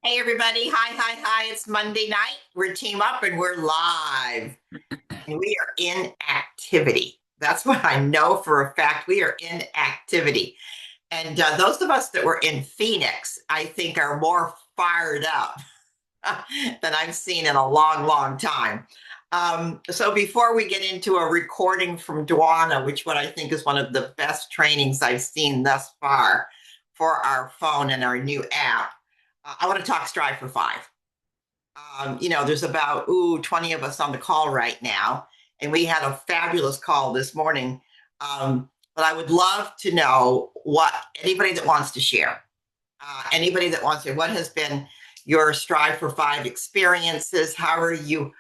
Hey everybody, hi. It's Monday night. We're Team Up and we're live. And we are in activity. That's what I know for a fact. We are in activity. And those of us that were in Phoenix, I think, are more fired up than I've seen in a long time. So before we get into a recording from Dwana, which what I think is one of the best trainings I've seen thus far for our phone and our new app, I want to talk Strive for Five. There's about 20 of us on the call right now, and we had a fabulous call this morning. But I would love to know what anybody that wants to share, what has been your Strive for Five experiences? How are you?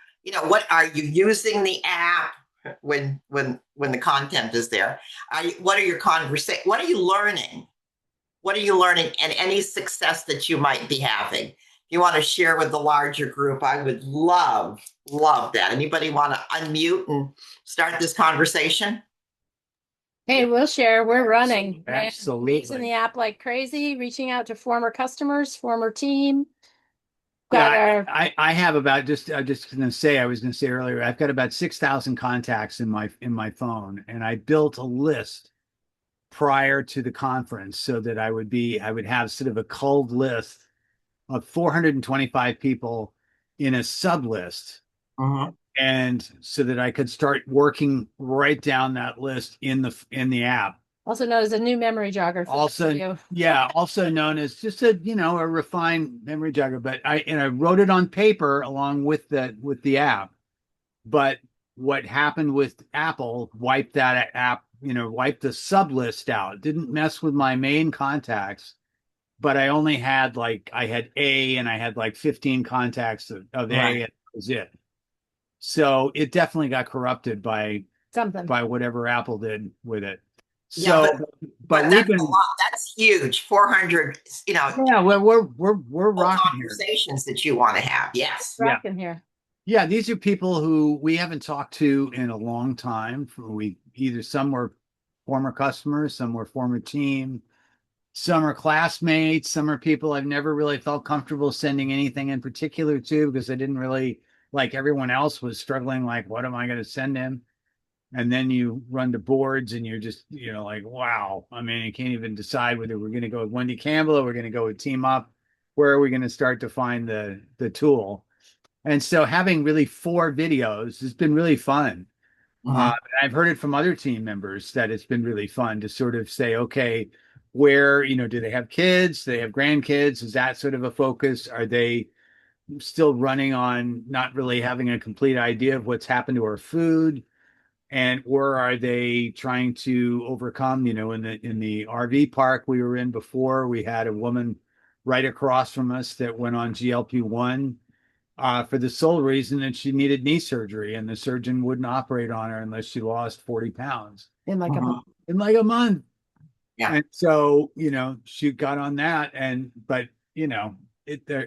What are you using the app when the content is there? What are your conversations? What are you learning? What are you learning, and any success that you might be having? If you want to share with the larger group, I would love that. Anybody want to unmute and start this conversation? Hey, we'll share. We're running. Absolutely. Using the app like crazy, reaching out to former customers, former team. I have about I was going to say earlier, I've got about 6,000 contacts in my phone, and I built a list prior to the conference so that I would have sort of a cold list of 425 people in a sub list. Mm-hmm. And so that I could start working right down that list in the app. Also known as a new memory jogger. Also known as just a refined memory jogger. But I wrote it on paper along with the app. But what happened with Apple wiped that app, wiped the sub list out. It didn't mess with my main contacts, but I only had I had A, and I had 15 contacts of A, and that was it. So it definitely got corrupted by something, by whatever Apple did with it. Yeah, So, but that's a lot. That's huge. 400. Yeah, well, we're rocking conversations that you want to have. Yes, rocking here. Yeah, these are people who we haven't talked to in a long time. Some were former customers, some were former team, some are classmates, some are people I've never really felt comfortable sending anything in particular to because I didn't really, like everyone else was struggling, like, what am I going to send him? And then you run to boards and you're just, like, wow. I mean, you can't even decide whether we're going to go with Wendy Campbell or we're going to go with Team Up. Where are we going to start to find the tool? And so having really 4 videos has been really fun. I've heard it from other team members that it's been really fun to sort of say, okay, where, do they have kids? Do they have grandkids? Is that sort of a focus? Are they still running on not really having a complete idea of what's happened to our food? Or are they trying to overcome, in the RV park we were in before, we had a woman right across from us that went on GLP-1 for the sole reason that she needed knee surgery, and the surgeon wouldn't operate on her unless she lost 40 pounds in like a month. In like a month. Yeah. And so, she got on that, but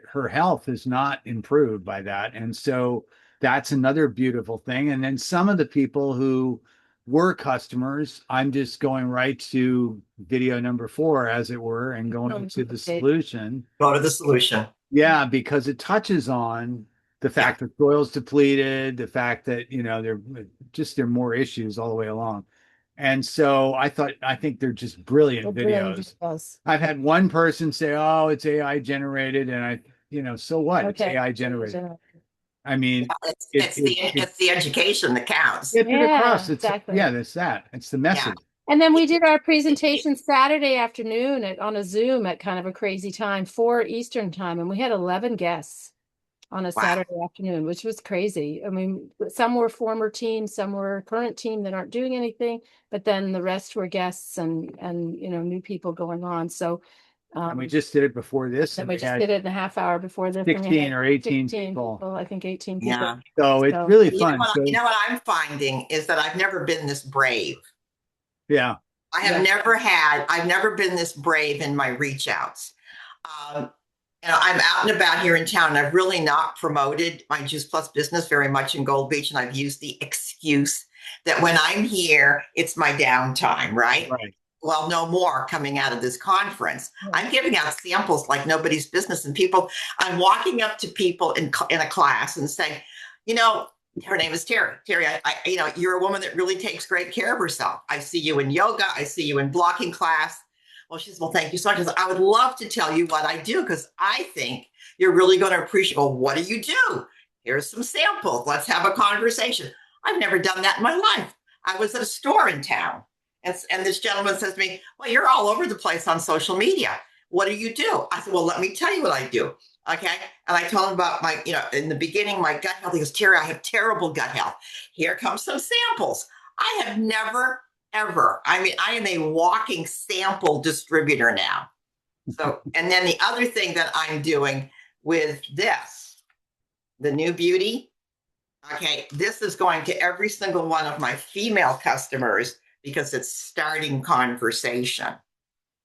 her health has not improved by that. And so that's another beautiful thing. And then some of the people who were customers, I'm just going right to video number 4, as it were, and going to the solution. Go to the solution. Yeah, because it touches on the fact that soil's depleted, the fact that, there are more issues all the way along. And so I think they're just brilliant videos. I've had one person say, "Oh, it's AI generated," and so what? Okay. It's AI generated. I mean, it's the education that counts. Get it across. Exactly. That's that. It's the message. Yeah. And then we did our presentation Saturday afternoon on a Zoom at kind of a crazy time, 4 Eastern time, and we had 11 guests on a Saturday afternoon, which was crazy. I mean, some were former team, some were current team that aren't doing anything, but then the rest were guests and new people going on. So and we just did it before this. And we just did it in a half hour before this. 16 or 18 people. I think 18 people. Yeah. So it's really fun. You know what I'm finding is that I've never been this brave. Yeah. I've never been this brave in my reach outs. I'm out and about here in town. I've really not promoted my Juice Plus business very much in Gold Beach. And I've used the excuse that when I'm here, it's my downtime, right? well, no more coming out of this conference. Yeah. I'm giving out samples like nobody's business. And people, I'm walking up to people in a class and saying, you know, her name is Terry. Terry, you're a woman that really takes great care of herself. I see you in yoga. I see you in blocking class. Well, she says, well, thank you so much. I said, I would love to tell you what I do because I think you're really going to appreciate. Well, what do you do? Here's some samples. Let's have a conversation. I've never done that in my life. I was at a store in town, and this gentleman says to me, well, you're all over the place on social media. What do you do? I said, well, let me tell you what I do. Okay. And I told him about in the beginning, my gut health. He goes, Terry, I have terrible gut health. Here comes some samples. I have never, ever, I am a walking sample distributor now. So, and then the other thing that I'm doing with this, the new beauty, okay, this is going to every single one of my female customers because it's starting conversation.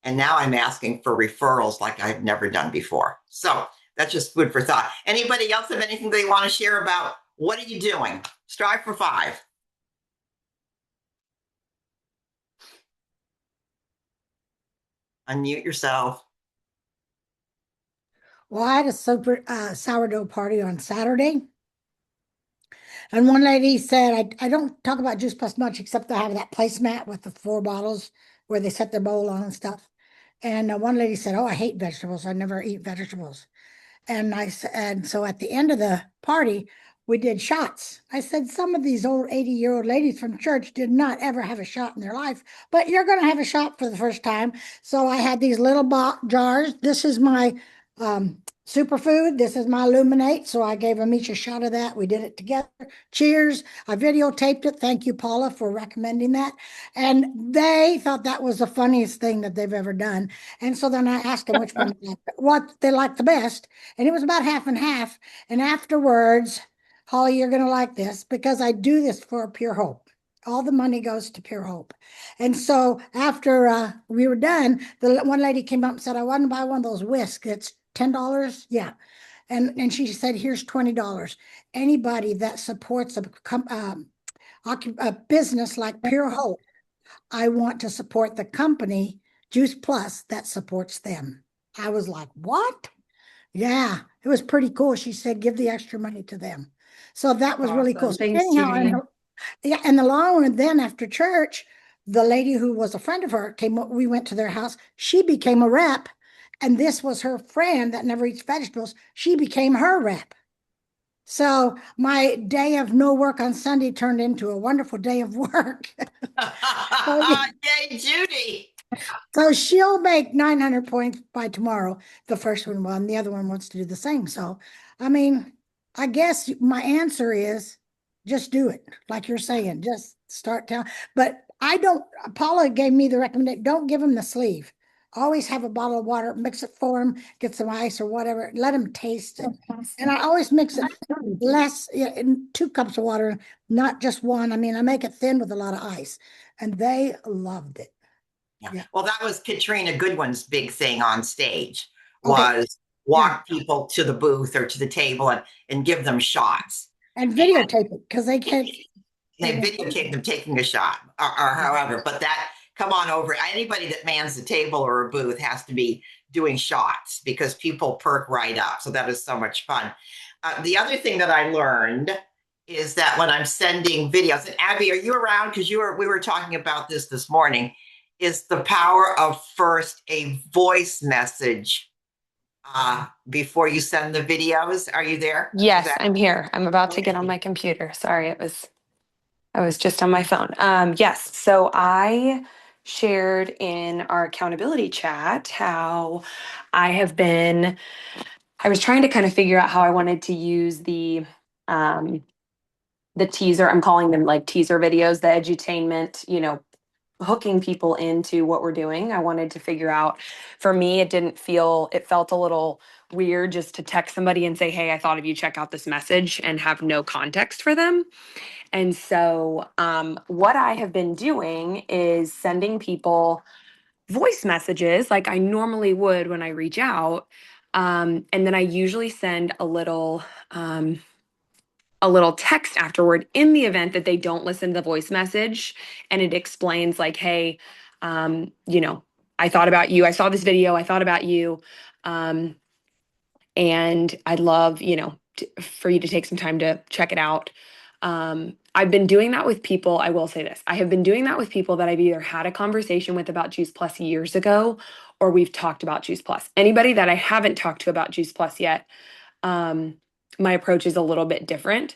And now I'm asking for referrals like I've never done before. So that's just food for thought. Anybody else have anything they want to share about what are you doing? Strive for 5. Unmute yourself. Well, I had a super sourdough party on Saturday. And one lady said, I don't talk about Juice Plus much except I have that placemat with the 4 bottles where they set their bowl on and stuff. And one lady said, oh, I hate vegetables. I never eat vegetables. And so at the end of the party, we did shots. I said, some of these old 80-year-old ladies from church did not ever have a shot in their life, but you're going to have a shot for the first time. So I had these little jars. This is my superfood. This is my Illuminate. So I gave them each a shot of that. We did it together. Cheers. I videotaped it. Thank you, Paula, for recommending that. And they thought that was the funniest thing that they've ever done. And so then I asked them which one what they liked the best. And it was about half and half. And afterwards, Holly, you're going to like this because I do this for Pure Hope. All the money goes to Pure Hope. And so after we were done, the one lady came up and said, I want to buy one of those whisks. It's $10. Yeah. And she said, here's $20. Anybody that supports a business like Pure Hope, I want to support the company, Juice Plus, that supports them. I was like, what? Yeah, it was pretty cool. She said, give the extra money to them. So that was really cool. So Thanks, anyhow, Judy. yeah, and the long one, then after church, the lady who was a friend of her we went to their house. She became a rep, and this was her friend that never eats vegetables. She became her rep. So my day of no work on Sunday turned into a wonderful day of work. Yay, Judy. So she'll make 900 points by tomorrow. The first one won. The other one wants to do the same. So, I mean, I guess my answer is just do it. Like you're saying, just start telling. But I don't, Paula gave me the recommendation, don't give them the sleeve. Always have a bottle of water, mix it for them, get some ice or whatever, let them taste it. And I always mix it less, in 2 cups of water, not just one. I mean, I make it thin with a lot of ice. And they loved it. Yeah. Well, that was Katrina Goodwin's big thing on stage Okay. was walk people to the booth or to the table and give them shots. And videotape it because they can't. They videotape them taking a shot or however, but that come on over. Anybody that mans the table or a booth has to be doing shots because people perk right up. So that is so much fun. The other thing that I learned is that when I'm sending videos, and Abby, are you around? Because we were talking about this morning. Is the power of first a voice message before you send the videos. Are you there? Yes, I'm here. I'm about to get on my computer. Sorry, I was just on my phone. Yes, so I shared in our accountability chat how I was trying to kind of figure out how I wanted to use the teaser. I'm calling them like teaser videos, the edutainment, hooking people into what we're doing. I wanted to figure out, for me, it felt a little weird just to text somebody and say, hey, I thought of you, check out this message, and have no context for them. And so what I have been doing is sending people voice messages like I normally would when I reach out. And then I usually send a little text afterward in the event that they don't listen to the voice message, and it explains like, hey, You know, I thought about you. I saw this video. I thought about you. And I'd love, you know, for you to take some time to check it out. I've been doing that with people. I will say this. I have been doing that with people that I've either had a conversation with about Juice Plus years ago, or we've talked about Juice Plus. Anybody that I haven't talked to about Juice Plus yet, my approach is a little bit different.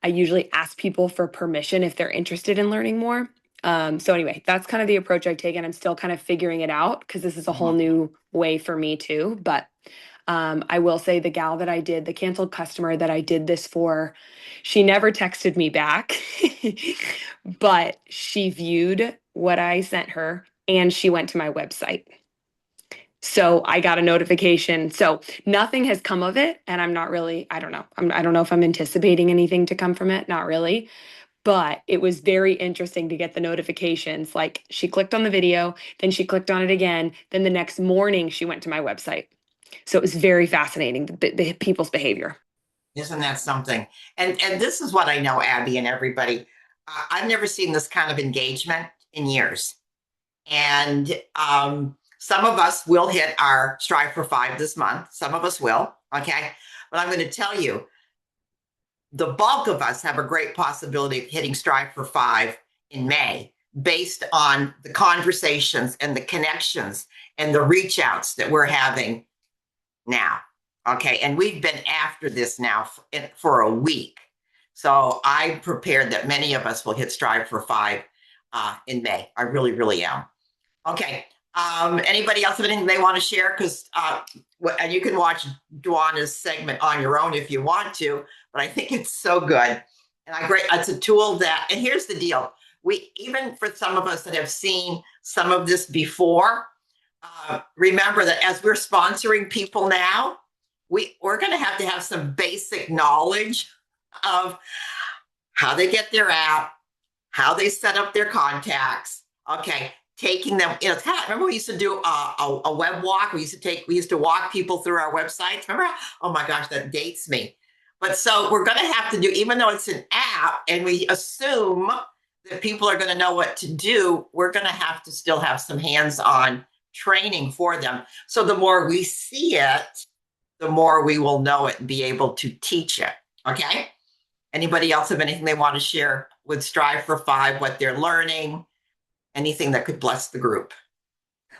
I usually ask people for permission if they're interested in learning more. So anyway, that's kind of the approach I've taken. I'm still kind of figuring it out because this is a whole new way for me too. But I will say the gal that I did, the canceled customer that I did this for, she never texted me back, but she viewed what I sent her and she went to my website. So I got a notification. So nothing has come of it. And I'm not really, I don't know. I don't know if I'm anticipating anything to come from it. Not really. But it was very interesting to get the notifications. Like she clicked on the video, then she clicked on it again. Then the next morning she went to my website. So it was very fascinating, the people's behavior. Isn't that something? And this is what I know, Abby and everybody. I've never seen this kind of engagement in years. And some of us will hit our Strive for 5 this month. Some of us will. Okay. But I'm going to tell you, the bulk of us have a great possibility of hitting Strive for 5 in May based on the conversations and the connections and the reach outs that we're having now. Okay. And we've been after this now for a week. So I'm prepared that many of us will hit Strive for 5 in May. I really, really am. Okay. Anybody else have anything they want to share? Because and you can watch Dwana's segment on your own if you want to, but I think it's so good. And it's a tool that, and here's the deal. Even for some of us that have seen some of this before, remember that as we're sponsoring people now, we're going to have some basic knowledge of how they get their app, how they set up their contacts. Okay. Taking them, you know, remember we used to do a web walk. We used to walk people through our websites. Remember? Oh my gosh, that dates me. But so we're going to have to do, even though it's an app and we assume that people are going to know what to do, we're going to have to still have some hands-on training for them. So the more we see it, the more we will know it and be able to teach it. Okay. Anybody else have anything they want to share with Strive for 5, what they're learning? Anything that could bless the group.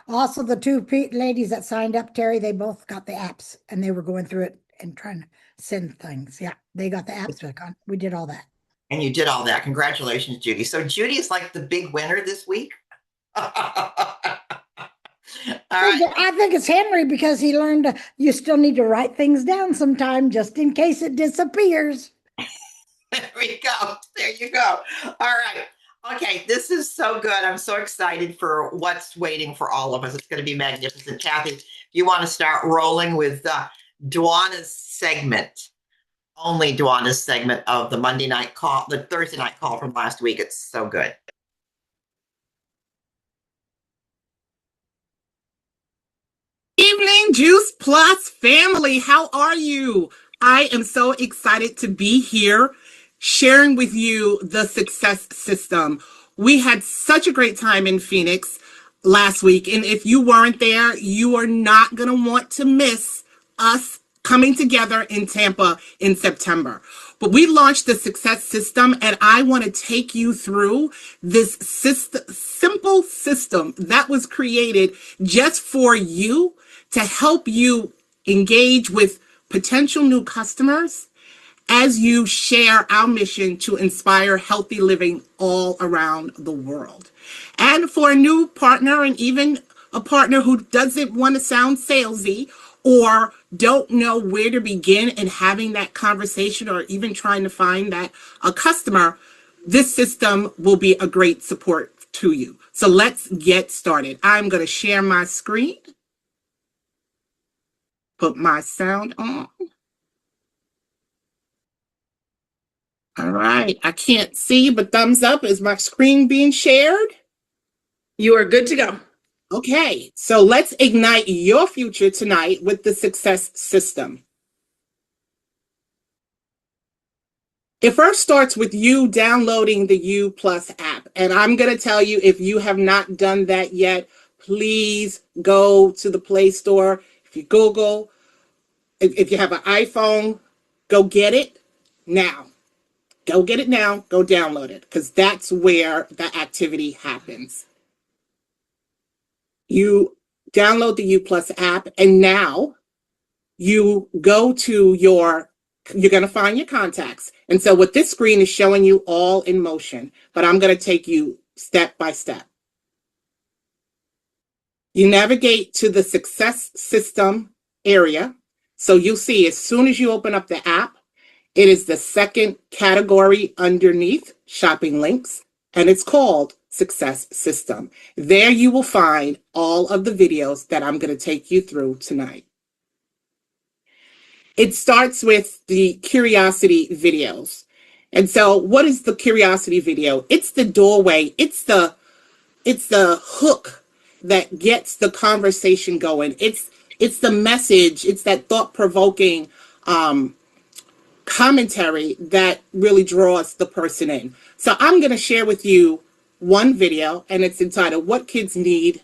Also, the two ladies that signed up, Terry, they both got the apps and they were going through it and trying to send things. Yeah, they got the apps. We did all that. And you did all that. Congratulations, Judy. So Judy is like the big winner this week. All right. I think it's Henry because he learned you still need to write things down sometime just in case it disappears. There we go. There you go. All right. Okay, this is so good. I'm so excited for what's waiting for all of us. It's going to be magnificent. Kathy, if you want to start rolling with Dwana's segment, only Dwana's segment of the Monday night call, the Thursday night call from last week. It's so good. Evening, Juice Plus family. How are you? I am so excited to be here sharing with you the success system. We had such a great time in Phoenix last week. And if you weren't there, you are not going to want to miss us coming together in Tampa in September. But we launched the success system, and I want to take you through this simple system that was created just for you to help you engage with potential new customers as you share our mission to inspire healthy living all around the world. And for a new partner, and even a partner who doesn't want to sound salesy or don't know where to begin in having that conversation or even trying to find that a customer, this system will be a great support to you. So let's get started. I'm going to share my screen, put my sound on. All right, I can't see, but thumbs up. Is my screen being shared? You are good to go. Okay, so let's ignite your future tonight with the success system. It first starts with you downloading the U Plus app. And I'm going to tell you, if you have not done that yet, please go to the Play Store. If you Google, if you have an iPhone, go get it now. Go get it now. Go download it, because that's where the activity happens. You download the U Plus app, and now you go to you're going to find your contacts. And so what this screen is showing you all in motion, but I'm going to take you step by step. You navigate to the success system area. So you'll see as soon as you open up the app, it is the second category underneath shopping links, and it's called Success System. There you will find all of the videos that I'm going to take you through tonight. It starts with the curiosity videos. And so what is the curiosity video? It's the doorway. It's the hook that gets the conversation going. It's the message. It's that thought-provoking commentary that really draws the person in. So I'm going to share with you one video, and it's entitled Why Kids Need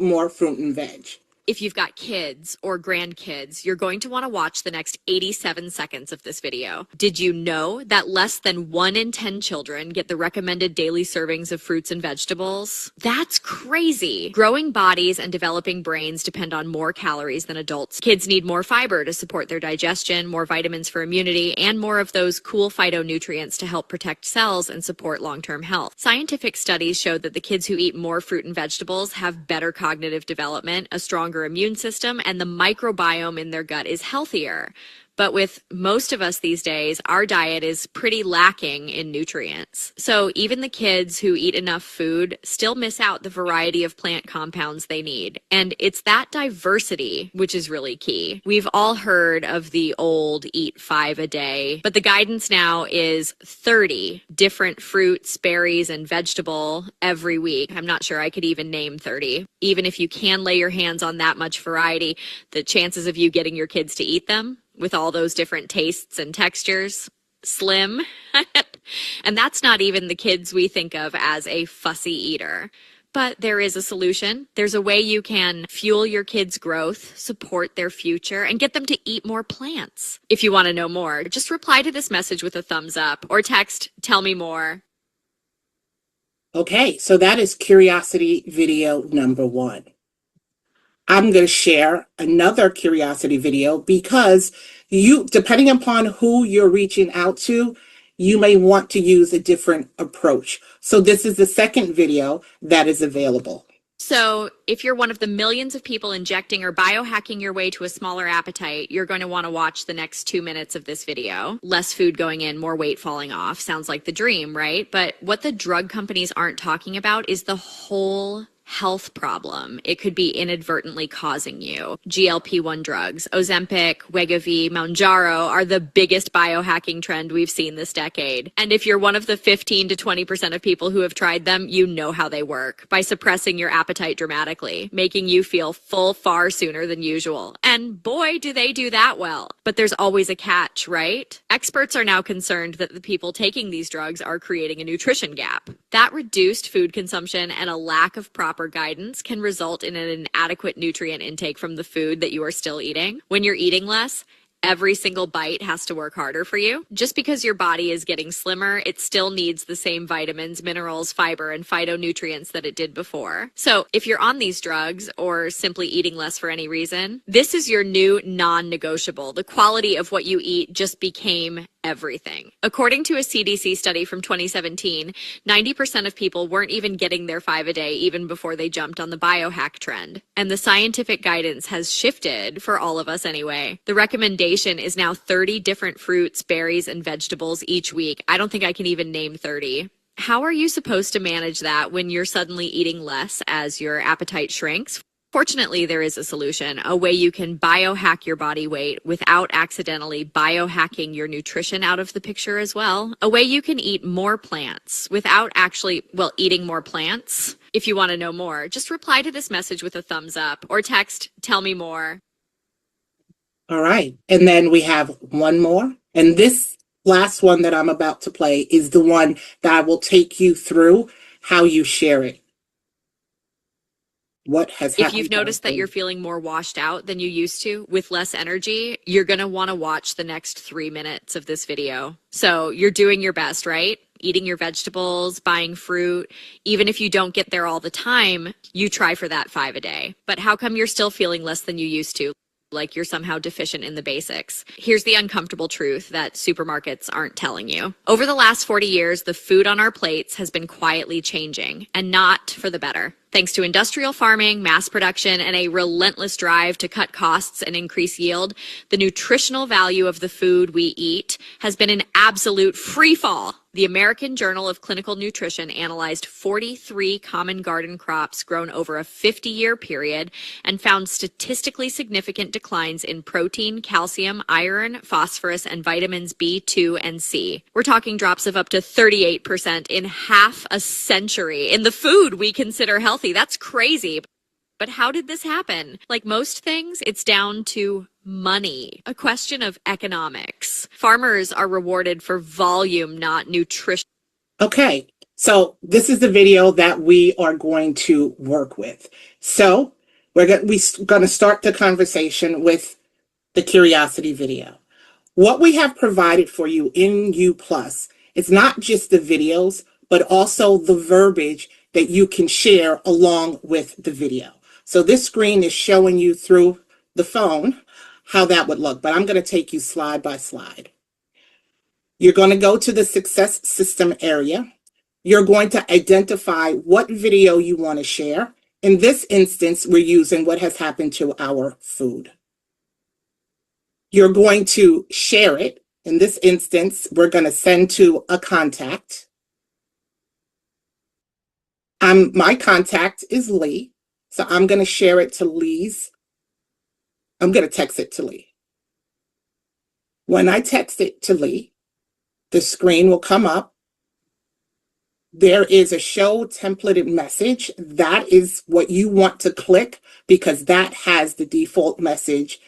More Fruit and Veg. If you've got kids or grandkids, you're going to want to watch the next 87 seconds of this video. Did you know that less than 1 in 10 children get the recommended daily servings of fruits and vegetables? That's crazy. Growing bodies and developing brains depend on more calories than adults. Kids need more fiber to support their digestion, more vitamins for immunity, and more of those cool phytonutrients to help protect cells and support long-term health. Scientific studies show that the kids who eat more fruit and vegetables have better cognitive development, a stronger immune system, and the microbiome in their gut is healthier. But with most of us these days, our diet is pretty lacking in nutrients. So even the kids who eat enough food still miss out the variety of plant compounds they need. And it's that diversity which is really key. We've all heard of the old eat 5 a day, but the guidance now is 30 different fruits, berries, and vegetable every week. I'm not sure I could even name 30. Even if you can lay your hands on that much variety, the chances of you getting your kids to eat them with all those different tastes and textures, slim. And that's not even the kids we think of as a fussy eater. But there is a solution. There's a way you can fuel your kids' growth, support their future, and get them to eat more plants. If you want to know more, just reply to this message with a thumbs up or text, "Tell me more." Okay, so that is curiosity video number 1. I'm going to share another curiosity video because depending upon who you're reaching out to, you may want to use a different approach. So this is the second video that is available. So if you're one of the millions of people injecting or biohacking your way to a smaller appetite, you're going to want to watch the next 2 minutes of this video. Less food going in, more weight falling off. Sounds like the dream, right? But what the drug companies aren't talking about is the whole health problem it could be inadvertently causing you. GLP-1 drugs, Ozempic, Wegovy, Mounjaro are the biggest biohacking trend we've seen this decade. And if you're one of the 15 to 20% of people who have tried them, you know how they work by suppressing your appetite dramatically, making you feel full far sooner than usual. And boy, do they do that well. But there's always a catch, right? Experts are now concerned that the people taking these drugs are creating a nutrition gap. That reduced food consumption and a lack of proper guidance can result in an inadequate nutrient intake from the food that you are still eating. When you're eating less, every single bite has to work harder for you. Just because your body is getting slimmer, it still needs the same vitamins, minerals, fiber, and phytonutrients that it did before. So if you're on these drugs or simply eating less for any reason, this is your new non-negotiable. The quality of what you eat just became everything. According to a CDC study from 2017, 90% of people weren't even getting their 5 a day even before they jumped on the biohack trend. And the scientific guidance has shifted for all of us anyway. The recommendation is now 30 different fruits, berries, and vegetables each week. I don't think I can even name 30. How are you supposed to manage that when you're suddenly eating less as your appetite shrinks? Fortunately, there is a solution, a way you can biohack your body weight without accidentally biohacking your nutrition out of the picture as well. A way you can eat more plants without actually, eating more plants. If you want to know more, just reply to this message with a thumbs up or text, "Tell me more." All right. And then we have one more. And this last one that I'm about to play is the one that will take you through how you share it. What has If happened? you've noticed that you're feeling more washed out than you used to with less energy, you're going to want to watch the next 3 minutes of this video. So you're doing your best, right? Eating your vegetables, buying fruit. Even if you don't get there all the time, you try for that 5 a day. But how come you're still feeling less than you used to? Like you're somehow deficient in the basics. Here's the uncomfortable truth that supermarkets aren't telling you. Over the last 40 years, the food on our plates has been quietly changing, and not for the better. Thanks to industrial farming, mass production, and a relentless drive to cut costs and increase yield, the nutritional value of the food we eat has been an absolute free fall. The American Journal of Clinical Nutrition analyzed 43 common garden crops grown over a 50-year period and found statistically significant declines in protein, calcium, iron, phosphorus, and vitamins B2 and C. We're talking drops of up to 38% in half a century in the food we consider healthy. That's crazy. But how did this happen? Like most things, it's down to money, a question of economics. Farmers are rewarded for volume, not nutrition. Okay, so this is the video that we are going to work with. So we're going to start the conversation with the curiosity video. What we have provided for you in U Plus is not just the videos, but also the verbiage that you can share along with the video. So this screen is showing you through the phone how that would look, but I'm going to take you slide by slide. You're going to go to the success system area. You're going to identify what video you want to share. In this instance, we're using what has happened to our food. You're going to share it. In this instance, we're going to send to a contact. My contact is Lee, so I'm going to share it to Lee's. I'm going to text it to Lee. When I text it to Lee, the screen will come up. There is a show templated message. That is what you want to click because that has the default message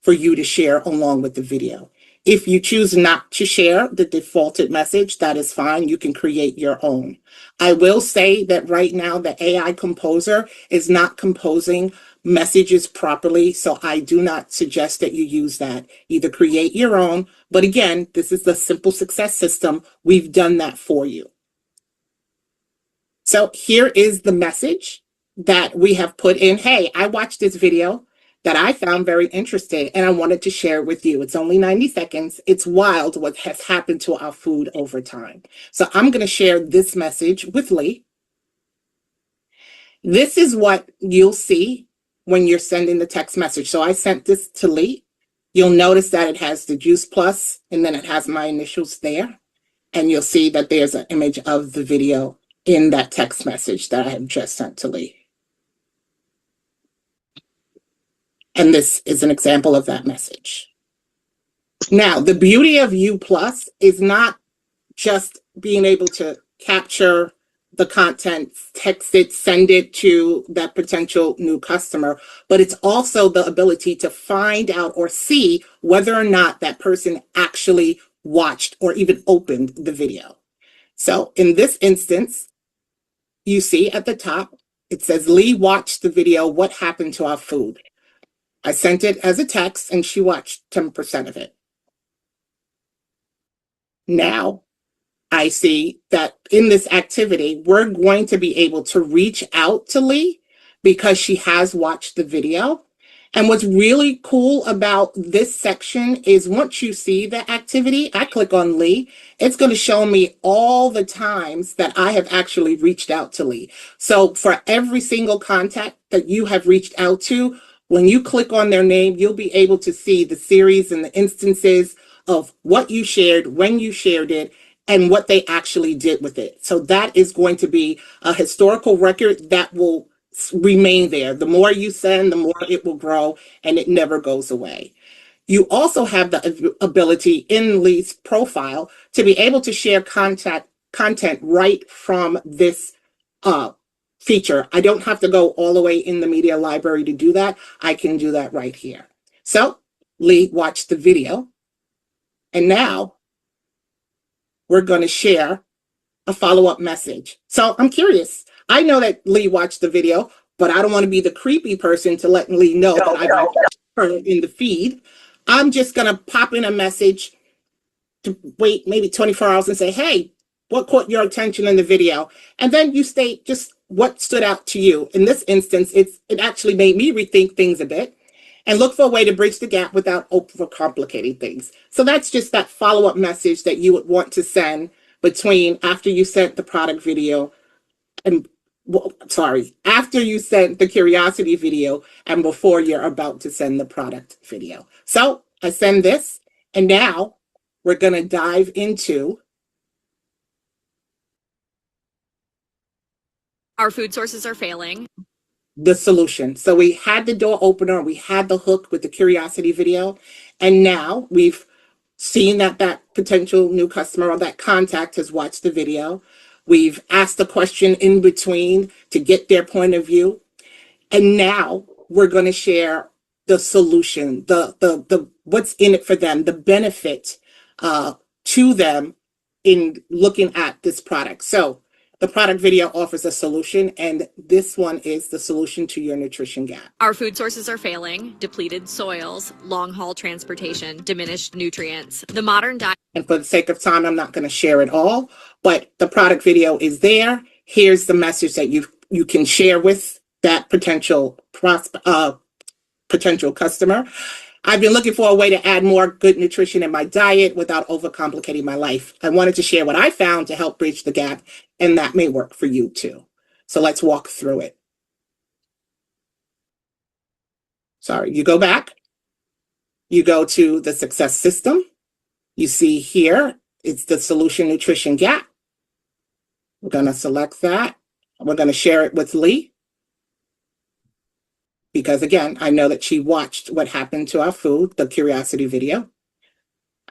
for you to share along with the video. If you choose not to share the defaulted message, that is fine. You can create your own. I will say that right now the AI composer is not composing messages properly, so I do not suggest that you use that. Either create your own, but again, this is the simple success system. We've done that for you. So here is the message that we have put in. Hey, I watched this video that I found very interesting and I wanted to share it with you. It's only 90 seconds. It's wild what has happened to our food over time. So I'm going to share this message with Lee. This is what you'll see when you're sending the text message. So I sent this to Lee. You'll notice that it has the Juice Plus and then it has my initials there. And you'll see that there's an image of the video in that text message that I have just sent to Lee. And this is an example of that message. Now, the beauty of U Plus is not just being able to capture the content, text it, send it to that potential new customer, but it's also the ability to find out or see whether or not that person actually watched or even opened the video. So in this instance, you see at the top, it says Lee watched the video, what happened to our food? I sent it as a text and she watched 10% of it. Now I see that in this activity, we're going to be able to reach out to Lee because she has watched the video. And what's really cool about this section is once you see the activity, I click on Lee, it's going to show me all the times that I have actually reached out to Lee. So for every single contact that you have reached out to, when you click on their name, you'll be able to see the series and the instances of what you shared, when you shared it, and what they actually did with it. So that is going to be a historical record that will remain there. The more you send, the more it will grow, and it never goes away. You also have the ability in Lee's profile to be able to share content right from this feature. I don't have to go all the way in the media library to do that. I can do that right here. So Lee watched the video, and now we're going to share a follow-up message. So I'm curious. I know that Lee watched the video, but I don't want to be the creepy person to let Lee know that I watched her in the feed. I'm just going to pop in a message to wait maybe 24 hours and say, hey, what caught your attention in the video? And then you state just what stood out to you. In this instance, it actually made me rethink things a bit and look for a way to bridge the gap without overcomplicating things. So that's just that follow-up message that you would want to send between after you sent the product video and after you sent the curiosity video and before you're about to send the product video. So I send this, and now we're going to dive into Our food sources are failing. the solution. So we had the door opener, we had the hook with the curiosity video, and now we've seen that that potential new customer or that contact has watched the video. We've asked a question in between to get their point of view. And now we're going to share the solution, the what's in it for them, the benefit to them in looking at this product. So the product video offers a solution, and this one is the solution to your nutrition gap. Our food sources are failing, depleted soils, long haul transportation, diminished nutrients. The modern diet. And for the sake of time, I'm not going to share it all, but the product video is there. Here's the message that you can share with that potential customer. I've been looking for a way to add more good nutrition in my diet without overcomplicating my life. I wanted to share what I found to help bridge the gap, and that may work for you too. So let's walk through it. Sorry, you go back. You go to the success system. You see here, it's the solution nutrition gap. We're going to select that. We're going to share it with Lee. Because again, I know that she watched what happened to our food, the curiosity video.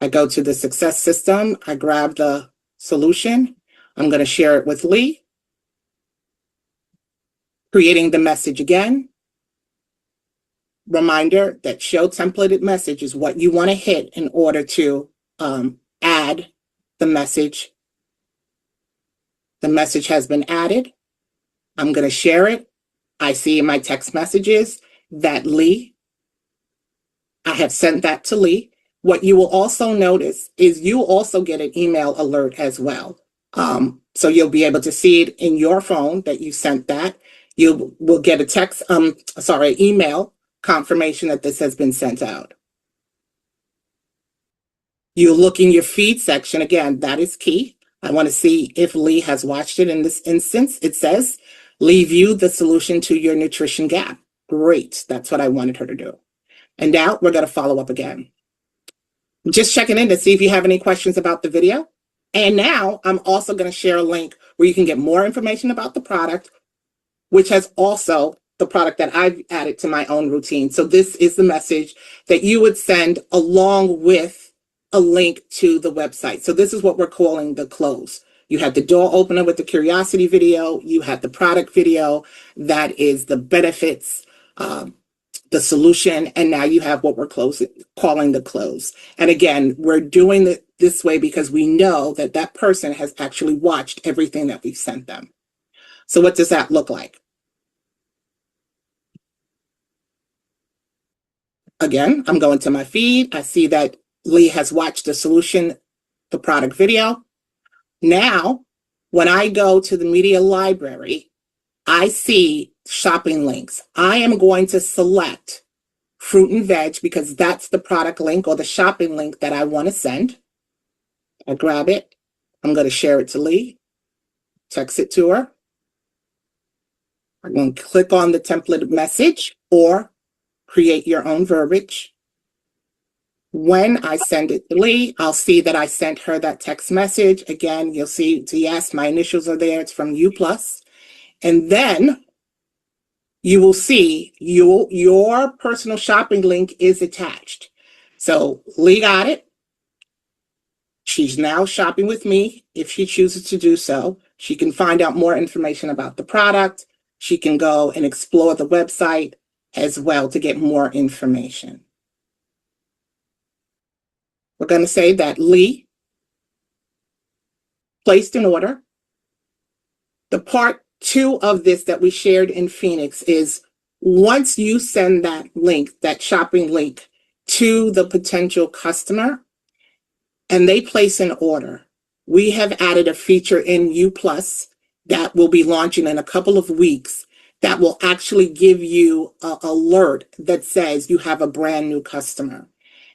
I go to the success system. I grab the solution. I'm going to share it with Lee. Creating the message again. Reminder that show templated message is what you want to hit in order to add the message. The message has been added. I'm going to share it. I see in my text messages that Lee, I have sent that to Lee. What you will also notice is you also get an email alert as well. So you'll be able to see it in your phone that you sent that. You will get a email confirmation that this has been sent out. You look in your feed section. Again, that is key. I want to see if Lee has watched it. In this instance, it says, Lee viewed the solution to your nutrition gap. Great. That's what I wanted her to do. And now we're going to follow up again. Just checking in to see if you have any questions about the video. And now I'm also going to share a link where you can get more information about the product, which has also the product that I've added to my own routine. So this is the message that you would send along with a link to the website. So this is what we're calling the close. You had the door opener with the curiosity video. You had the product video. That is the benefits, the solution. And now you have what we're calling the close. And again, we're doing it this way because we know that that person has actually watched everything that we've sent them. So what does that look like? Again, I'm going to my feed. I see that Lee has watched the solution, the product video. Now, when I go to the media library, I see shopping links. I am going to select fruit and veg because that's the product link or the shopping link that I want to send. I grab it. I'm going to share it to Lee, text it to her. I'm going to click on the template message or create your own verbiage. When I send it to Lee, I'll see that I sent her that text message. Again, you'll see, yes, my initials are there. It's from U+. And then you will see your personal shopping link is attached. So Lee got it. She's now shopping with me. If she chooses to do so, she can find out more information about the product. She can go and explore the website as well to get more information. We're going to say that Lee placed an order. The part 2 of this that we shared in Phoenix is once you send that link, that shopping link, to the potential customer and they place an order, we have added a feature in U Plus that will be launching in a couple of weeks that will actually give you an alert that says you have a brand new customer.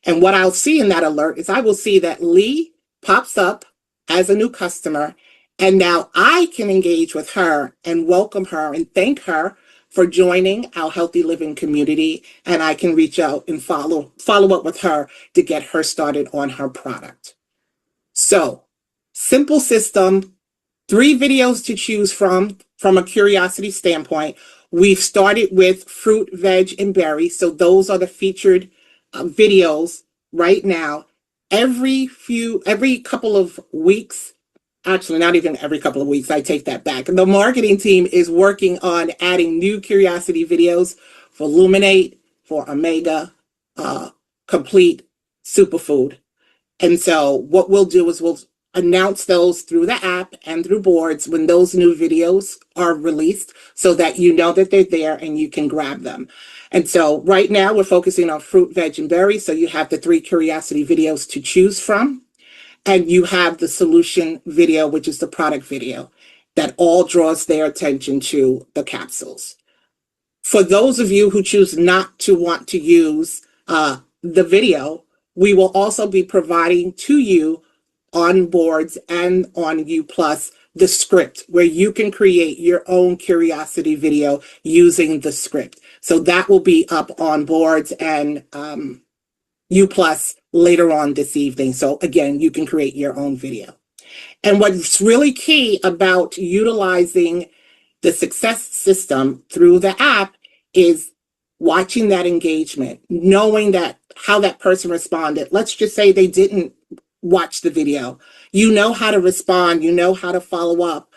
And what I'll see in that alert is I will see that Lee pops up as a new customer. And now I can engage with her and welcome her and thank her for joining our healthy living community. And I can reach out and follow up with her to get her started on her product. So, simple system, 3 videos to choose from a curiosity standpoint. We've started with fruit, veg, and berry. So those are the featured videos right now. Every couple of weeks, actually not even every couple of weeks, I take that back. The marketing team is working on adding new curiosity videos for Luminate, for Omega, Complete, Superfood. And so what we'll do is we'll announce those through the app and through boards when those new videos are released so that you know that they're there and you can grab them. And so right now we're focusing on fruit, veg, and berry. So you have the 3 curiosity videos to choose from. And you have the solution video, which is the product video that all draws their attention to the capsules. For those of you who choose not to want to use the video, we will also be providing to you on boards and on U Plus the script where you can create your own curiosity video using the script. So that will be up on boards and U Plus later on this evening. So again, you can create your own video. And what's really key about utilizing the success system through the app is watching that engagement, knowing that how that person responded. Let's just say they didn't watch the video. You know how to respond, you know how to follow up,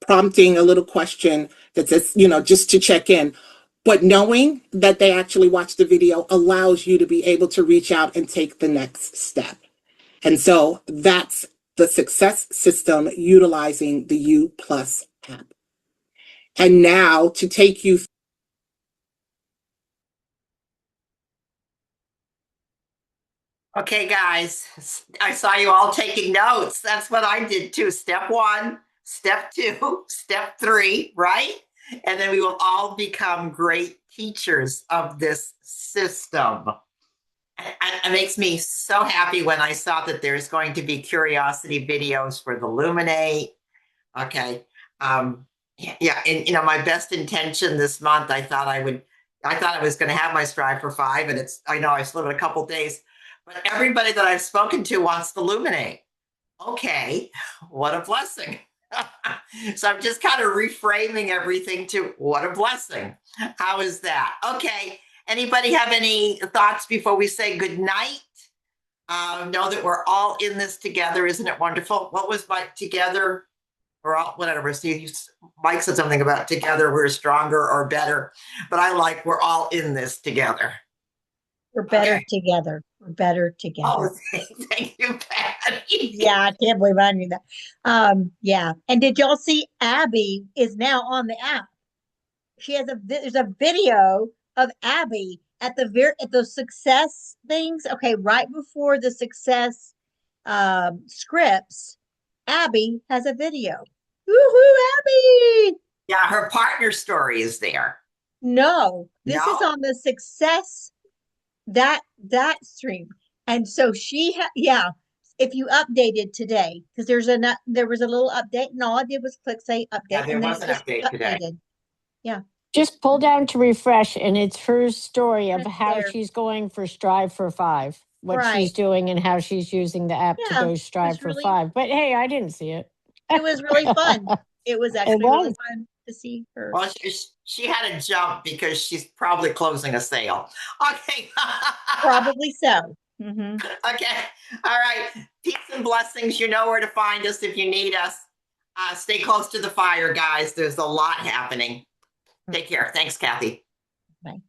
prompting a little question that says, just to check in. But knowing that they actually watched the video allows you to be able to reach out and take the next step. And so that's the success system utilizing the U Plus app. And now to take you Okay, guys, I saw you all taking notes. That's what I did too. Step 1, step 2, step 3, right? And then we will all become great teachers of this system. It makes me so happy when I saw that there's going to be curiosity videos for the Luminate. Okay. Yeah. And my best intention this month, I thought I was going to have my Strive for 5, and I know I slipped a couple days, but everybody that I've spoken to wants the Luminate. Okay. What a blessing. So I'm just kind of reframing everything to what a blessing. How is that? Okay. Anybody have any thoughts before we say good night? Know that we're all in this together. Isn't it wonderful? What was my together? We're all, whatever. See, Mike said something about together we're stronger or better, but I like we're all in this together. We're better together. We're better together. Oh, thank you, Patty. Yeah, I can't believe I knew that. Yeah. And did y'all see Abby is now on the app? She has there's a video of Abby at the success things. Okay, right before the success scripts, Abby has a video. Woohoo, Abby! Yeah, her partner story is there. No, this is on the success that stream. And so if you updated today, because there was a little update, and all I did was click say update. Yeah, there was an update today. Yeah. Just pull down to refresh, and it's her story of how she's going for Strive for 5, what she's doing and how she's using the app to go strive for 5. But hey, I didn't see it. It was really fun. It was actually really fun to see her. Well, she had a jump because she's probably closing a sale. Okay. Probably so. Mm-hmm. Okay. All right. Peace and blessings. You know where to find us if you need us. Stay close to the fire, guys. There's a lot happening. Take care. Thanks, Kathy. Bye.